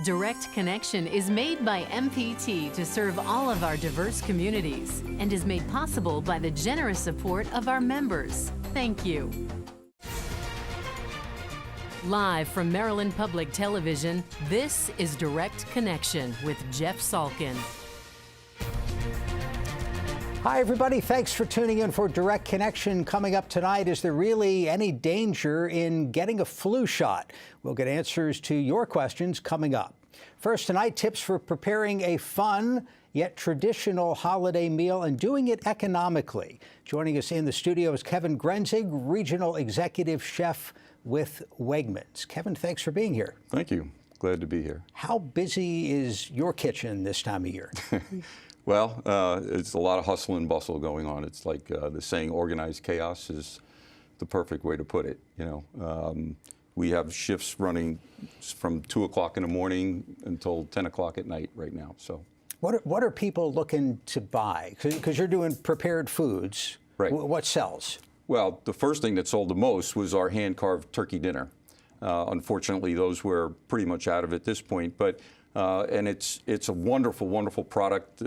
Direct Connection is made by MPT to serve all of our diverse communities and is made possible by the generous support of our members. Thank you. Live from Maryland Public Television, this is Direct Connection with Jeff Salkin. Hi, everybody. Thanks for tuning in for Direct Connection. Coming up tonight, is there really any danger in getting a flu shot? We'll get answers to your questions coming up. First tonight, tips for preparing a fun yet traditional holiday meal and doing it economically. Joining us in the studio is Kevin Grenzig, Regional Executive Chef with Wegmans. Kevin, thanks for being here. Thank you. Glad to be here. How busy is your kitchen this time of year? Well, it's a lot of hustle and bustle going on. It's like the saying, organized chaos is the perfect way to put it. You know, we have shifts running from 2 o'clock in the morning until 10 o'clock at night right now. So, what are people looking to buy? Because you're doing prepared foods. Right. What sells? Well, the first thing that sold the most was our hand-carved turkey dinner. Unfortunately, those were pretty much out of it at this point, but and it's a wonderful, wonderful product.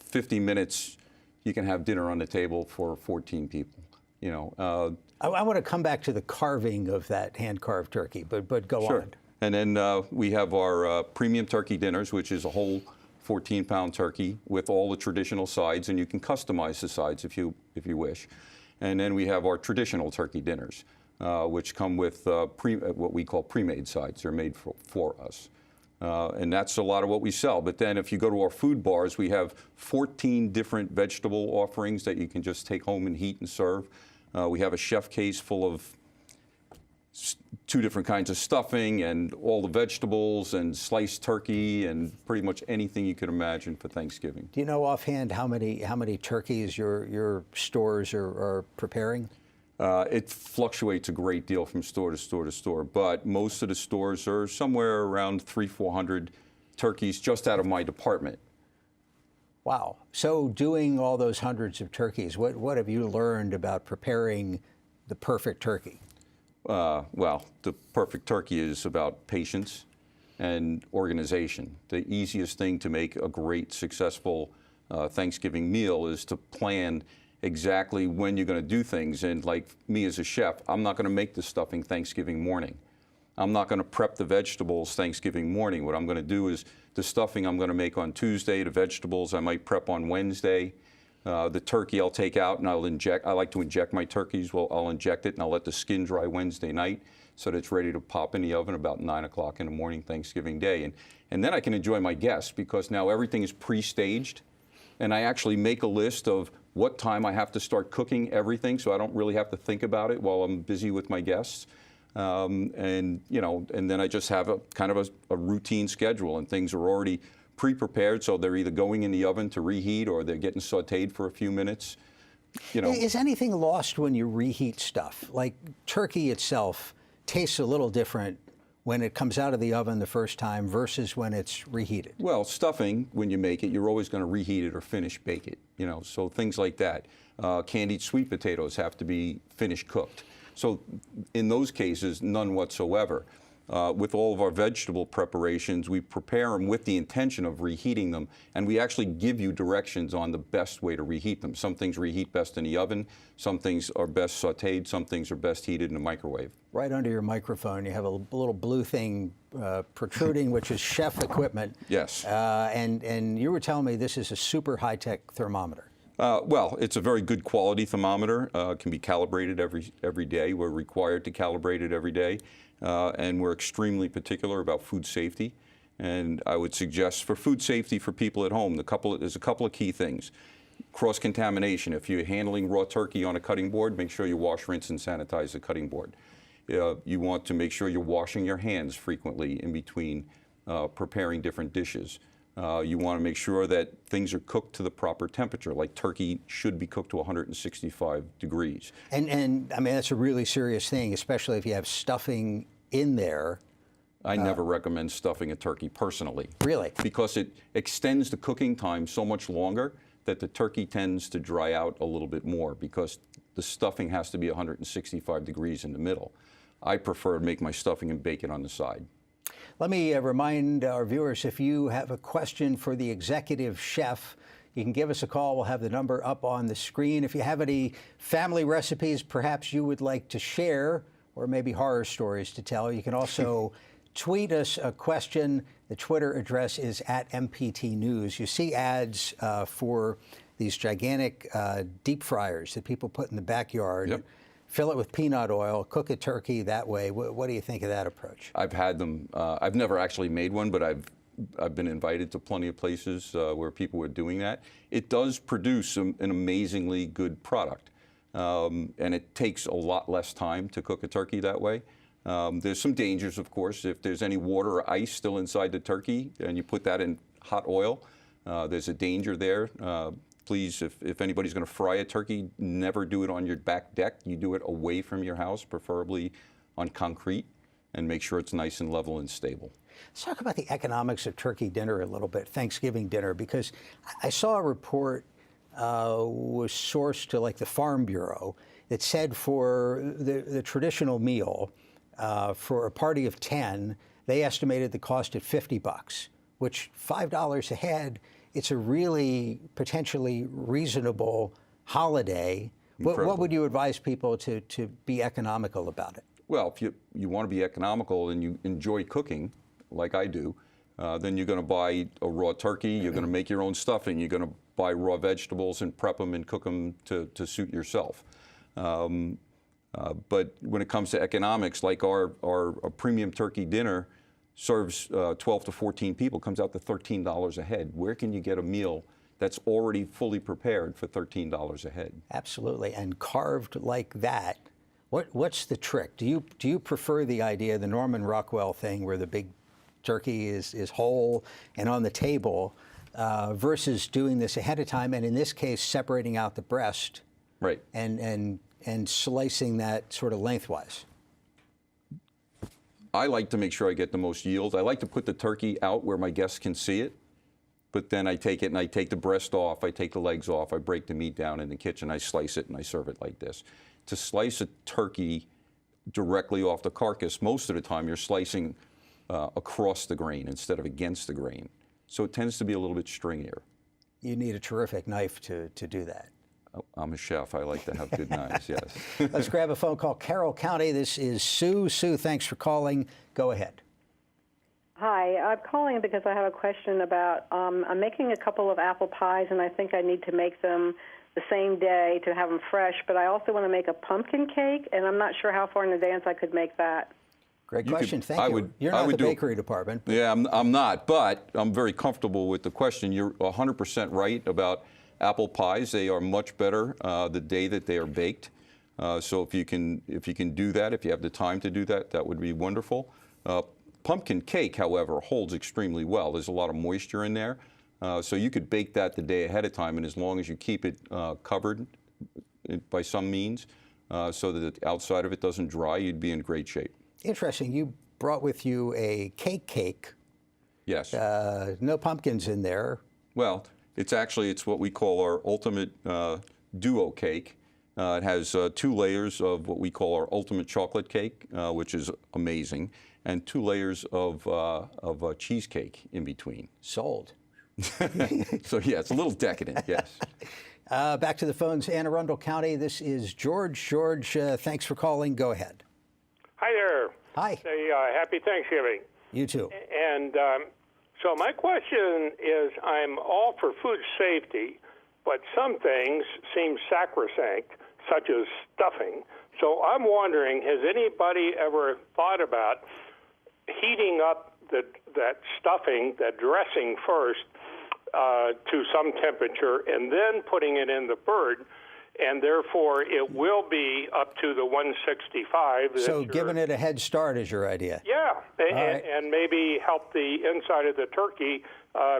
50 minutes, you can have dinner on the table for 14 people. You know. I want to come back to the carving of that hand-carved turkey, but go Sure. on. And then we have our premium turkey dinners, which is a whole 14-pound turkey with all the traditional sides, and you can customize the sides if you wish. And then we have our traditional turkey dinners, which come with what we call pre-made sides. They're made for us. And that's a lot of what we sell. But then if you go to our food bars, we have 14 different vegetable offerings that you can just take home and heat and serve. We have a chef case full of 2 different kinds of stuffing and all the vegetables and sliced turkey and pretty much anything you could imagine for Thanksgiving. Do you know offhand how many turkeys your stores are preparing? It fluctuates a great deal from store to store to store, but most of the stores are somewhere around 300-400 turkeys just out of my department. Wow. So doing all those hundreds of turkeys, what have you learned about preparing the perfect turkey? Well, the perfect turkey is about patience and organization. The easiest thing to make a great, successful Thanksgiving meal is to plan exactly when you're going to do things. And like me as a chef, I'm not going to make the stuffing Thanksgiving morning. I'm not going to prep the vegetables Thanksgiving morning. What I'm going to do is the stuffing I'm going to make on Tuesday, the vegetables I might prep on Wednesday. The turkey I'll take out and I'll inject. I like to inject my turkeys. Well, I'll inject it and I'll let the skin dry Wednesday night so that it's ready to pop in the oven about 9 o'clock in the morning Thanksgiving Day. And then I can enjoy my guests because now everything is pre-staged. And I actually make a list of what time I have to start cooking everything, so I don't really have to think about it while I'm busy with my guests. And you know, and then I just have a kind of a routine schedule, and things are already pre-prepared, so they're either going in the oven to reheat or they're getting sautéed for a few minutes. You know, is anything lost when you reheat stuff? Like turkey itself tastes a little different when it comes out of the oven the first time versus when it's reheated? Well, stuffing, when you make it, you're always going to reheat it or finish bake it, you know, so things like that. Candied sweet potatoes have to be finished cooked. So in those cases, none whatsoever. With all of our vegetable preparations, we prepare them with the intention of reheating them, and we actually give you directions on the best way to reheat them. Some things reheat best in the oven, some things are best sautéed, some things are best heated in the microwave. Right under your microphone, you have a little blue thing protruding, which is chef equipment. Yes. And you were telling me this is a super high-tech thermometer. Well, it's a very good quality thermometer. Can be calibrated every day. We're required to calibrate it every day. And we're extremely particular about food safety. And I would suggest for food safety for people at home, there's a couple of key things. Cross-contamination. If you're handling raw turkey on a cutting board, make sure you wash, rinse, and sanitize the cutting board. You want to make sure you're washing your hands frequently in between preparing different dishes. You want to make sure that things are cooked to the proper temperature, like turkey should be cooked to 165 degrees. And I mean, that's a really serious thing, especially if you have stuffing in there. I never recommend stuffing a turkey personally. Really? Because it extends the cooking time so much longer that the turkey tends to dry out a little bit more because the stuffing has to be 165 degrees in the middle. I prefer to make my stuffing and bake it on the side. Let me remind our viewers, if you have a question for the executive chef, you can give us a call. We'll have the number up on the screen. If you have any family recipes perhaps you would like to share, or maybe horror stories to tell, you can also tweet us a question. The Twitter address is @MPT News. You see ads for these gigantic deep fryers that people put in the backyard. Yep. Fill it with peanut oil, cook a turkey that way. What do you think of that approach? I've had them. I've never actually made one, but I've been invited to plenty of places where people were doing that. It does produce an amazingly good product, and it takes a lot less time to cook a turkey that way. There's some dangers, of course. If there's any water or ice still inside the turkey and you put that in hot oil, there's a danger there. Please, if anybody's going to fry a turkey, never do it on your back deck. You do it away from your house, preferably on concrete, and make sure it's nice and level and stable. Let's talk about the economics of turkey dinner a little bit, Thanksgiving dinner, because I saw a report was sourced to like the Farm Bureau that said for the traditional meal, for a party of 10, they estimated the cost at $50, which $5 a head. It's a really potentially reasonable holiday. What would you advise people to be economical about it? Well, if you want to be economical and you enjoy cooking, like I do, then you're going to buy a raw turkey, you're going to make your own stuffing, you're going to buy raw vegetables and prep them and cook them to suit yourself. But when it comes to economics, like our premium turkey dinner serves 12 to 14 people, comes out to $13 a head. Where can you get a meal that's already fully prepared for $13 a head? Absolutely, and carved like that. What's the trick? Do you prefer the idea, the Norman Rockwell thing, where the big turkey is whole and on the table, versus doing this ahead of time, and in this case, separating out the breast, right, and slicing that sort of lengthwise? I like to make sure I get the most yield. I like to put the turkey out where my guests can see it, but then I take it and I take the breast off, I take the legs off, I break the meat down in the kitchen, I slice it and I serve it like this. To slice a turkey directly off the carcass, most of the time you're slicing across the grain instead of against the grain. So it tends to be a little bit stringier. You need a terrific knife to do that. I'm a chef. I like to have good knives, yes. Let's grab a phone call. Carroll County, this is Sue. Sue, thanks for calling. Go ahead. Hi, I'm calling because I have a question about, I'm making a couple of apple pies, and I think I need to make them the same day to have them fresh, but I also want to make a pumpkin cake, and I'm not sure how far in advance I could make that. Great question. Thank you. You're not the bakery department. Yeah, I'm not, but I'm very comfortable with the question. You're 100% right about apple pies. They are much better the day that they are baked. So if you can do that, if you have the time to do that, that would be wonderful. Pumpkin cake, however, holds extremely well. There's a lot of moisture in there. So you could bake that the day ahead of time, and as long as you keep it covered by some means so that the outside of it doesn't dry, you'd be in great shape. Interesting. You brought with you a cake. Yes. No pumpkins in there. Well, it's what we call our ultimate duo cake. It has 2 layers of what we call our ultimate chocolate cake, which is amazing, and 2 layers of cheesecake in between. Sold. So yeah, it's a little decadent, yes. Back to the phones, Anne Arundel County. This is George. George, thanks for calling. Go ahead. Hi there. Hi. Say, happy Thanksgiving. You too. And so my question is, I'm all for food safety, but some things seem sacrosanct, such as stuffing. So I'm wondering, has anybody ever thought about heating up that stuffing, that dressing first, to some temperature, and then putting it in the bird, and therefore it will be up to the 165. So giving it a head start is your idea? Yeah, Right. and maybe help the inside of the turkey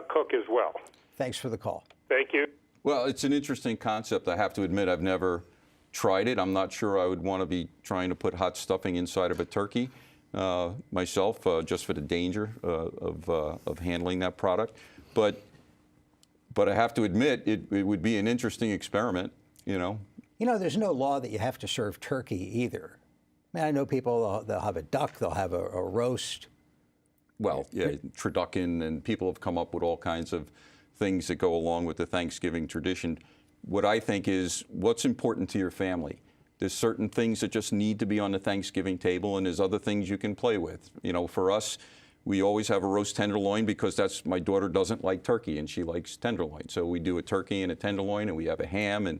cook as well. Thanks for the call. Thank you. Well, it's an interesting concept. I have to admit, I've never tried it. I'm not sure I would want to be trying to put hot stuffing inside of a turkey myself, just for the danger of handling that product. But I have to admit, it would be an interesting experiment, you know. You know, there's no law that you have to serve turkey either. I mean, I know people, they'll have a duck, they'll have a roast. well, yeah, turducken, and people have come up with all kinds of things that go along with the Thanksgiving tradition. What I think is, what's important to your family? There's certain things that just need to be on the Thanksgiving table, and there's other things you can play with. You know, for us, we always have a roast tenderloin because my daughter doesn't like turkey and she likes tenderloin. So we do a turkey and a tenderloin, and we have a ham, and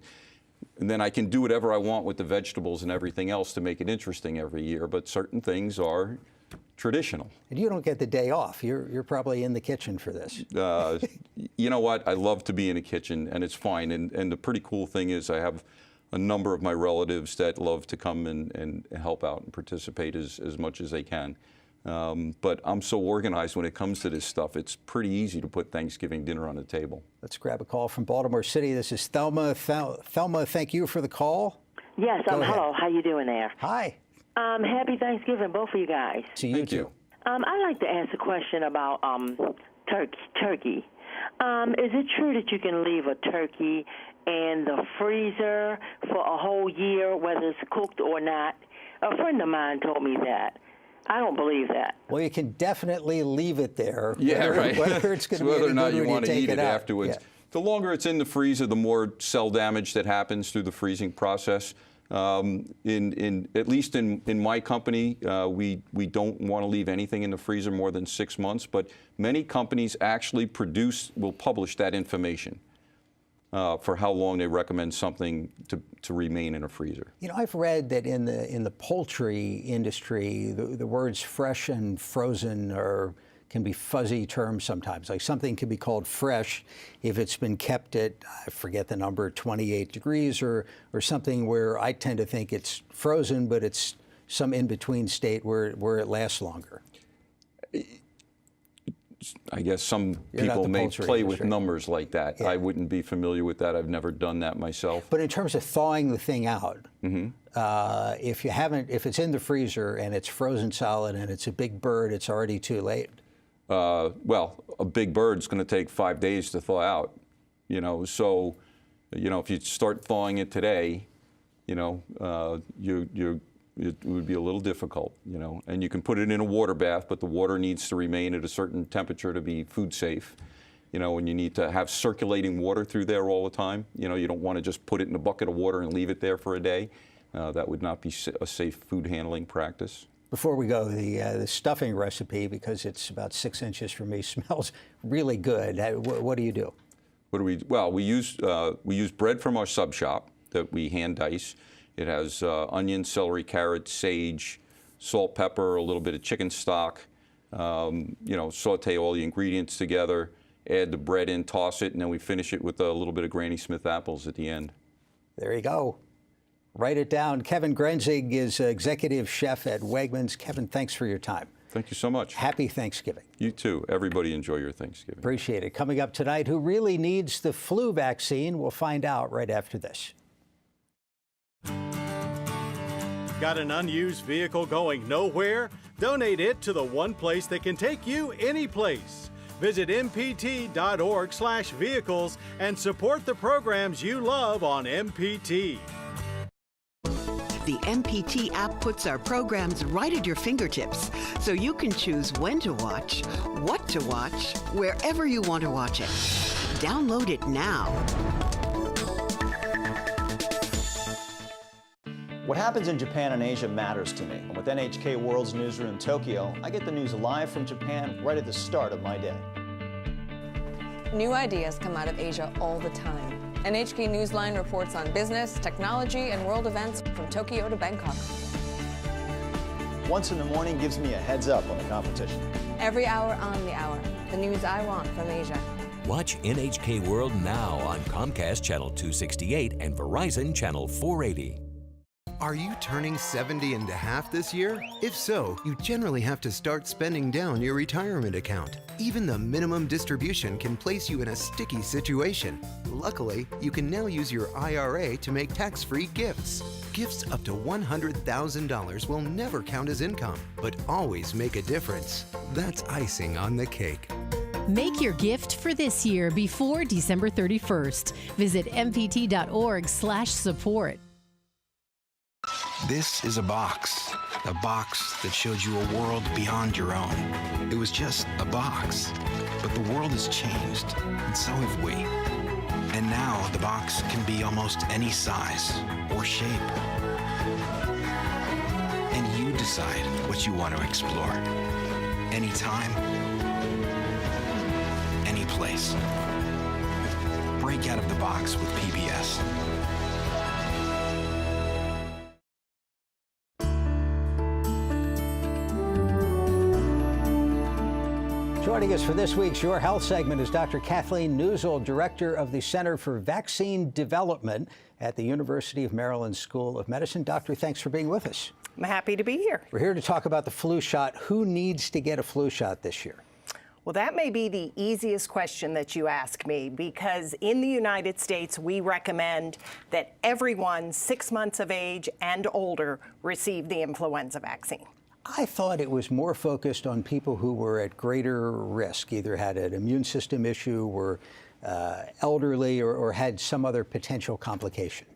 then I can do whatever I want with the vegetables and everything else to make it interesting every year. But certain things are traditional. And you don't get the day off. You're probably in the kitchen for this. You know what? I love to be in the kitchen, and it's fine. And the pretty cool thing is I have a number of my relatives that love to come and help out and participate as much as they can. But I'm so organized when it comes to this stuff. It's pretty easy to put Thanksgiving dinner on the table. Let's grab a call from Baltimore City. This is Thelma. Thelma, thank you for the call. Yes, hello. How you doing there? Hi. Happy Thanksgiving, both of you guys. To you too. I'd like to ask a question about turkey. Is it true that you can leave a turkey in the freezer for a whole year, whether it's cooked or not? A friend of mine told me that. I don't believe that. Well, you can definitely leave it there. Yeah, right. Whether it's going to be whether any or not good you when want to take eat it out. afterwards. Yeah. The longer it's in the freezer, the more cell damage that happens through the freezing process. At least in my company, we don't want to leave anything in the freezer more than 6 months. But many companies actually will publish that information for how long they recommend something to remain in a freezer. You know, I've read that in the poultry industry, the words fresh and frozen can be fuzzy terms sometimes. Like something can be called fresh if it's been kept at, I forget the number, 28 degrees or something, where I tend to think it's frozen, but it's some in-between state where it lasts longer. I guess some people may play with numbers like that. Yeah. I wouldn't be familiar with that. I've never done that myself. But in terms of thawing the thing out, if it's in the freezer and it's frozen solid and it's a big bird, it's already too late. Well, a big bird's going to take 5 days to thaw out. You know, so, you know, if you start thawing it today, you know, it would be a little difficult, you know. And you can put it in a water bath, but the water needs to remain at a certain temperature to be food safe. You know, and you need to have circulating water through there all the time. You know, you don't want to just put it in a bucket of water and leave it there for a day. That would not be a safe food handling practice. Before we go, the stuffing recipe, because it's about 6 inches from me, smells really good. What do you do? Well, we use bread from our sub shop that we hand dice. It has onion, celery, carrot, sage, salt, pepper, a little bit of chicken stock. You know, saute all the ingredients together, add the bread in, toss it, and then we finish it with a little bit of Granny Smith apples at the end. There you go. Write it down. Kevin Grenzig is executive chef at Wegmans. Kevin, thanks for your time. Thank you so much. Happy Thanksgiving. You too. Everybody enjoy your Thanksgiving. Appreciate it. Coming up tonight, who really needs the flu vaccine? We'll find out right after this. Got an unused vehicle going nowhere? Donate it to the one place that can take you any place. Visit mpt.org/vehicles and support the programs you love on MPT. The MPT app puts our programs right at your fingertips, so you can choose when to watch, what to watch, wherever you want to watch it. Download it now. What happens in Japan and Asia matters to me. And with NHK World's newsroom in Tokyo, I get the news live from Japan right at the start of my day. New ideas come out of Asia all the time. NHK Newsline reports on business, technology, and world events from Tokyo to Bangkok. Once in the morning gives me a heads up on the competition. Every hour on the hour, the news I want from Asia. Watch NHK World now on Comcast Channel 268 and Verizon Channel 480. Are you turning 70 and a half this year? If so, you generally have to start spending down your retirement account. Even the minimum distribution can place you in a sticky situation. Luckily, you can now use your IRA to make tax-free gifts. Gifts up to $100,000 will never count as income, but always make a difference. That's icing on the cake. Make your gift for this year before December 31st. Visit mpt.org/support. This is a box. a box that showed you a world beyond your own. It was just a box, but the world has changed, and so have we. And now the box can be almost any size or shape. And you decide what you want to explore. Anytime, any place. Break out of the box with PBS. Joining us for this week's Your Health segment is Dr. Kathleen Newsel, Director of the Center for Vaccine Development at the University of Maryland School of Medicine. Doctor, thanks for being with us. I'm happy to be here. We're here to talk about the flu shot. Who needs to get a flu shot this year? Well, that may be the easiest question that you ask me, because in the United States, we recommend that everyone 6 months of age and older receive the influenza vaccine. I thought it was more focused on people who were at greater risk, either had an immune system issue, were elderly, or had some other potential complication.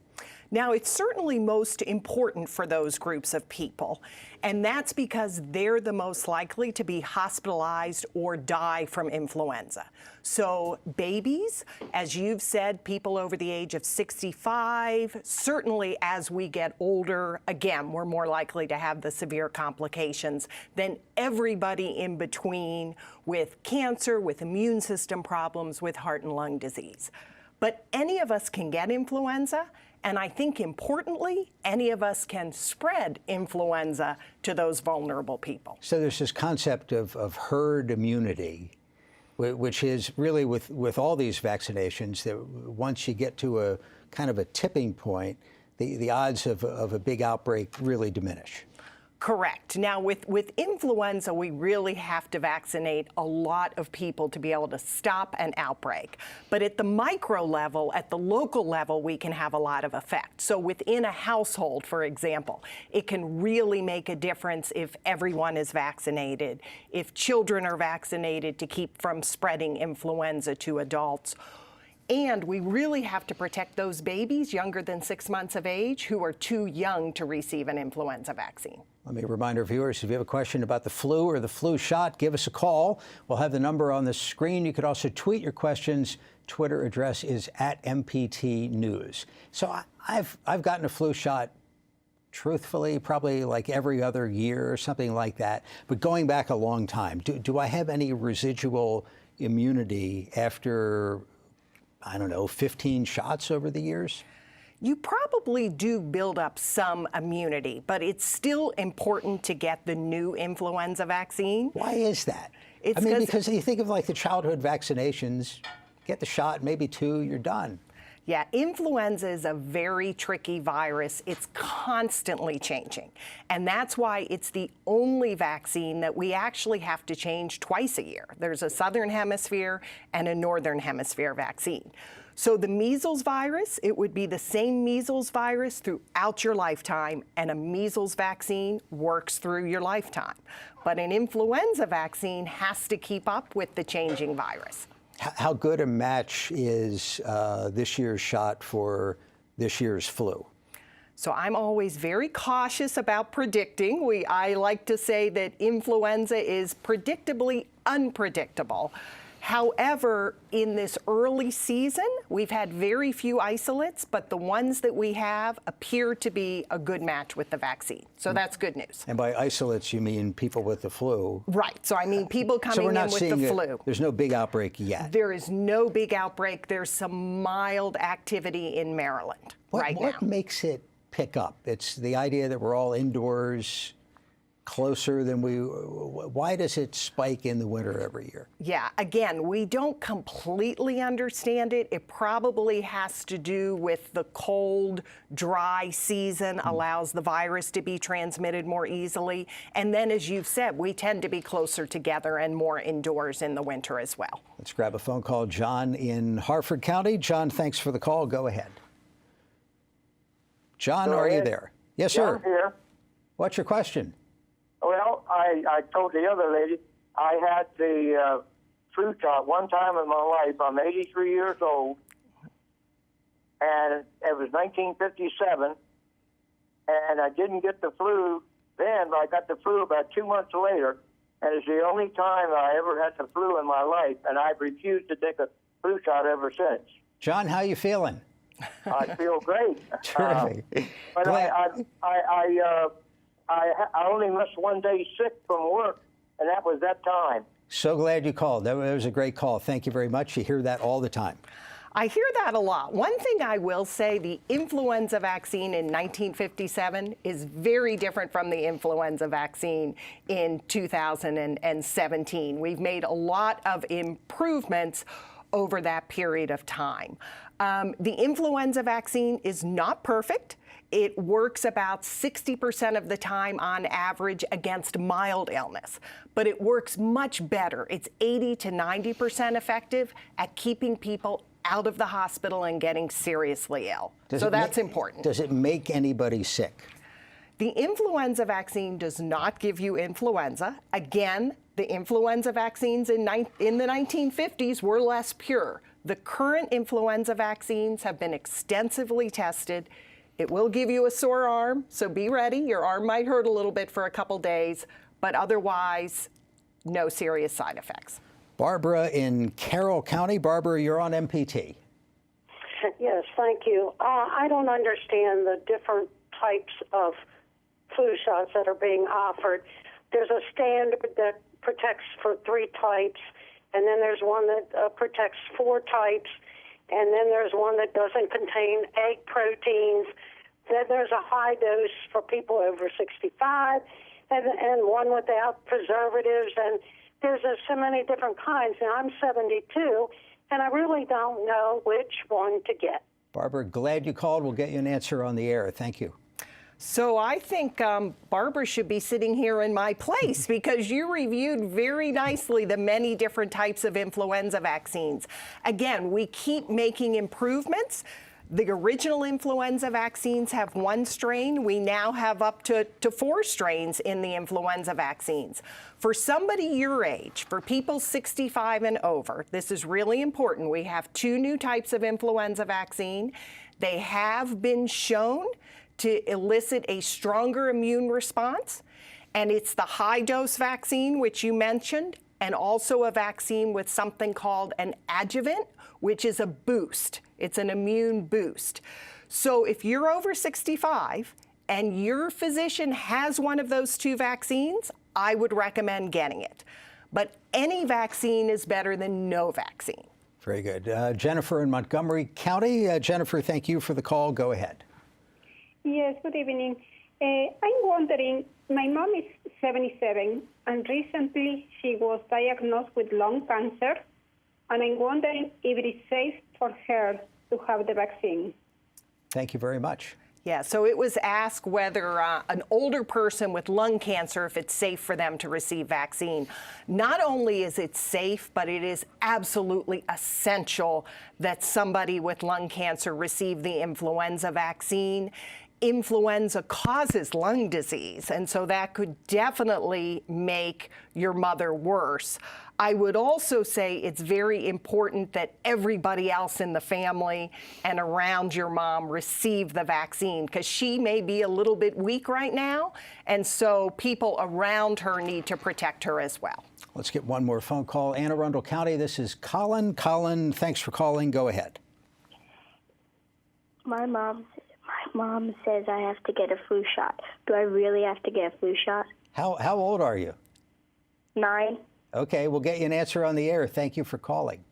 Now, it's certainly most important for those groups of people, and that's because they're the most likely to be hospitalized or die from influenza. So babies, as you've said, people over the age of 65, certainly as we get older, again, we're more likely to have the severe complications than everybody in between, with cancer, with immune system problems, with heart and lung disease. But any of us can get influenza. And I think, importantly, any of us can spread influenza to those vulnerable people. So there's this concept of herd immunity, which is really with all these vaccinations, that once you get to a kind of a tipping point, the odds of a big outbreak really diminish. Correct. Now, with influenza, we really have to vaccinate a lot of people to be able to stop an outbreak. But at the micro level, at the local level, we can have a lot of effect. So within a household, for example, it can really make a difference if everyone is vaccinated, if children are vaccinated to keep from spreading influenza to adults. And we really have to protect those babies younger than 6 months of age who are too young to receive an influenza vaccine. Let me remind our viewers, if you have a question about the flu or the flu shot, give us a call. We'll have the number on the screen. You could also tweet your questions. Twitter address is @MPT News. So I've gotten a flu shot, truthfully, probably like every other year or something like that, but going back a long time. Do I have any residual immunity after, I don't know, 15 shots over the years? You probably do build up some immunity, but it's still important to get the new influenza vaccine. Why is that? Because you think of like the childhood vaccinations, get the shot, maybe 2, you're done. Yeah, influenza is a very tricky virus. It's constantly changing. And that's why it's the only vaccine that we actually have to change twice a year. There's a Southern Hemisphere and a Northern Hemisphere vaccine. So the measles virus, it would be the same measles virus throughout your lifetime, and a measles vaccine works through your lifetime. But an influenza vaccine has to keep up with the changing virus. How good a match is this year's shot for this year's flu? So I'm always very cautious about predicting. I like to say that influenza is predictably unpredictable. However, in this early season, we've had very few isolates, but the ones that we have appear to be a good match with the vaccine. So that's good news. And by isolates, you mean people with the flu? Right. So I mean people coming in with the flu. There's no big outbreak yet. There is no big outbreak. There's some mild activity in Maryland right now. What makes it pick up? It's the idea that we're all indoors closer than why does it spike in the winter every year? Yeah, again, we don't completely understand it. It probably has to do with the cold, dry season allows the virus to be transmitted more easily. And then, as you've said, we tend to be closer together and more indoors in the winter as well. Let's grab a phone call. John in Harford County. John, thanks for the call. Go ahead. John, are you there? Yes, sir. Yeah, I'm here. What's your question? Well, I told the other lady I had the flu shot one time in my life. I'm 83 years old, and it was 1957, and I didn't get the flu Then I got the flu about 2 months later, and it's the only time I ever had the flu in my life, and I've refused to take a flu shot ever since. John, how you feeling? I feel great. Terrific. But I only missed 1 day sick from work, and that was that time. So glad you called. That was a great call. Thank you very much. You hear that all the time. I hear that a lot. One thing I will say, the influenza vaccine in 1957 is very different from the influenza vaccine in 2017. We've made a lot of improvements over that period of time. The influenza vaccine is not perfect. It works about 60% of the time on average against mild illness, but it works much better. It's 80 to 90% effective at keeping people out of the hospital and getting seriously ill. So that's important. Does it make anybody sick? The influenza vaccine does not give you influenza. Again, the influenza vaccines in the 1950s were less pure. The current influenza vaccines have been extensively tested. It will give you a sore arm, so be ready. Your arm might hurt a little bit for a couple days, but otherwise, no serious side effects. Barbara in Carroll County. Barbara, you're on MPT. Yes, thank you. I don't understand the different types of flu shots that are being offered. There's a standard that protects for 3 types, and then there's one that protects 4 types, and then there's one that doesn't contain egg proteins. Then there's a high dose for people over 65, and one without preservatives, and there's so many different kinds. Now, I'm 72, and I really don't know which one to get. Barbara, glad you called. We'll get you an answer on the air. Thank you. So I think Barbara should be sitting here in my place because you reviewed very nicely the many different types of influenza vaccines. Again, we keep making improvements. The original influenza vaccines have 1 strain. We now have up to 4 strains in the influenza vaccines. For somebody your age, for people 65 and over, this is really important. We have 2 new types of influenza vaccine. They have been shown to elicit a stronger immune response, and it's the high-dose vaccine, which you mentioned, and also a vaccine with something called an adjuvant, which is a boost. It's an immune boost. So if you're over 65 and your physician has one of those 2 vaccines, I would recommend getting it. But any vaccine is better than no vaccine. Very good. Jennifer in Montgomery County. Jennifer, thank you for the call. Go ahead. Yes, good evening. I'm wondering, my mom is 77, and recently she was diagnosed with lung cancer, and I'm wondering if it is safe for her to have the vaccine. Thank you very much. Yeah, so it was asked whether an older person with lung cancer, if it's safe for them to receive vaccine. Not only is it safe, but it is absolutely essential that somebody with lung cancer receive the influenza vaccine. Influenza causes lung disease, and so that could definitely make your mother worse. I would also say it's very important that everybody else in the family and around your mom receive the vaccine, because she may be a little bit weak right now, and so people around her need to protect her as well. Let's get one more phone call. Anne Arundel County, this is Colin. Colin, thanks for calling. Go ahead. My mom says I have to get a flu shot. Do I really have to get a flu shot? How old are you? 9. Okay, we'll get you an answer on the air. Thank you for calling.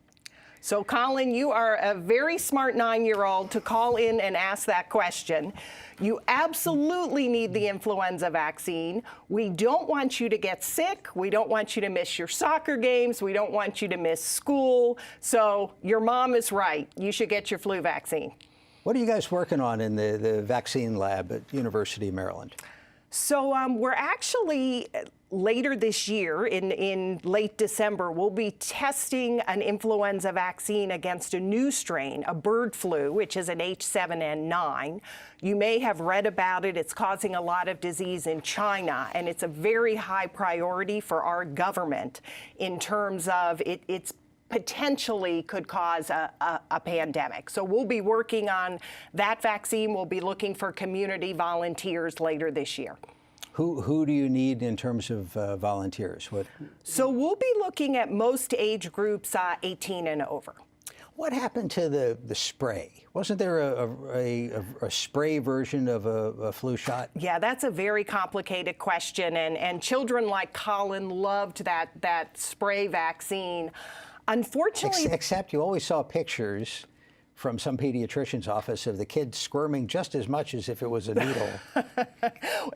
So, Colin, you are a very smart 9-year-old to call in and ask that question. You absolutely need the influenza vaccine. We don't want you to get sick. We don't want you to miss your soccer games. We don't want you to miss school. So your mom is right. You should get your flu vaccine. What are you guys working on in the vaccine lab at University of Maryland? So we're actually, later this year, in late December, we'll be testing an influenza vaccine against a new strain, a bird flu, which is an H7N9. You may have read about it. It's causing a lot of disease in China, and it's a very high priority for our government in terms of it's potentially could cause a pandemic. So we'll be working on that vaccine. We'll be looking for community volunteers later this year. Who do you need in terms of volunteers? So we'll be looking at most age groups 18 and over. What happened to the spray? Wasn't there a spray version of a flu shot? Yeah, that's a very complicated question, and children like Colin loved that spray vaccine. Unfortunately, except you always saw pictures from some pediatrician's office of the kid squirming just as much as if it was a needle.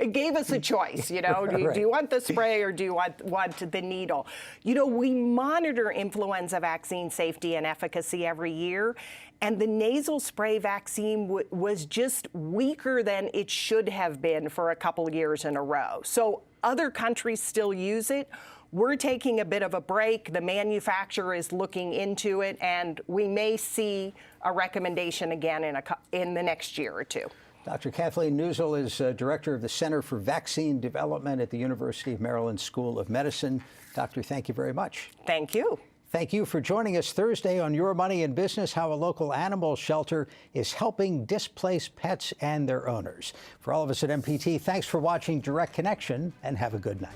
It gave us a choice, you know. Right. Do you want the spray or do you want the needle? You know, we monitor influenza vaccine safety and efficacy every year, and the nasal spray vaccine was just weaker than it should have been for a couple years in a row. So other countries still use it. We're taking a bit of a break. The manufacturer is looking into it, and we may see a recommendation again in the next year or two. Dr. Kathleen Newsel is director of the Center for Vaccine Development at the University of Maryland School of Medicine. Doctor, thank you very much. Thank you. Thank you for joining us Thursday on Your Money in Business, how a local animal shelter is helping displaced pets and their owners. For all of us at MPT, thanks for watching Direct Connection, and have a good night.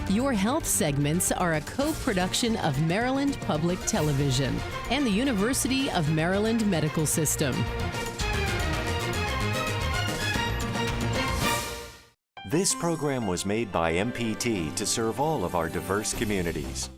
Your health segments are a co-production of Maryland Public Television and the University of Maryland Medical System. This program was made by MPT to serve all of our diverse communities.